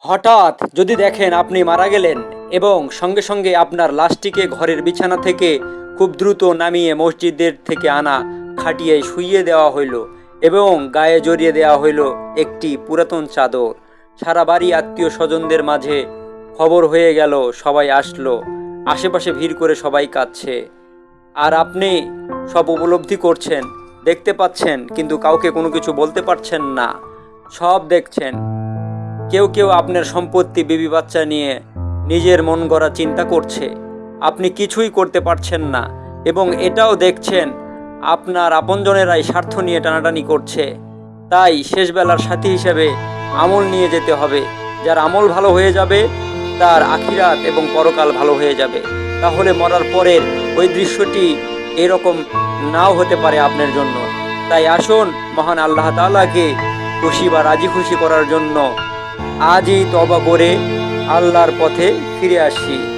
হঠাৎ যদি দেখেন আপনি মারা গেলেন এবং সঙ্গে সঙ্গে আপনার লাশটিকে ঘরের বিছানা থেকে খুব দ্রুত নামিয়ে মসজিদের থেকে আনা খাটিয়ে শুইয়ে দেওয়া হইল এবং গায়ে জড়িয়ে দেওয়া হইল একটি পুরাতন চাদর। সারা বাড়ি আত্মীয় স্বজনদের মাঝে খবর হয়ে গেল, সবাই আসলো, আশেপাশে ভিড় করে সবাই কাঁদছে। আর আপনি সব উপলব্ধি করছেন, দেখতে পাচ্ছেন, কিন্তু কাউকে কোনো কিছু বলতে পারছেন না। সব দেখছেন। কেউ কেউ আপনার সম্পত্তি, বিবি বাচ্চা নিয়ে নিজের মন গড়া চিন্তা করছে, আপনি কিছুই করতে পারছেন না। এবং এটাও দেখছেন আপনার আপনজনেরাই স্বার্থ নিয়ে টানাটানি করছে। তাই শেষবেলার সাথী হিসেবে আমল নিয়ে যেতে হবে। যার আমল ভালো হয়ে যাবে তার আখিরাত এবং পরকাল ভালো হয়ে যাবে। তাহলে মরার পরের ওই দৃশ্যটি এরকম নাও হতে পারে আপনার জন্য। তাই আসুন মহান আল্লাহ তাআলাকে খুশি বা রাজি খুশি করার জন্য আজই তওবা করে আল্লাহর পথে ফিরে আসি।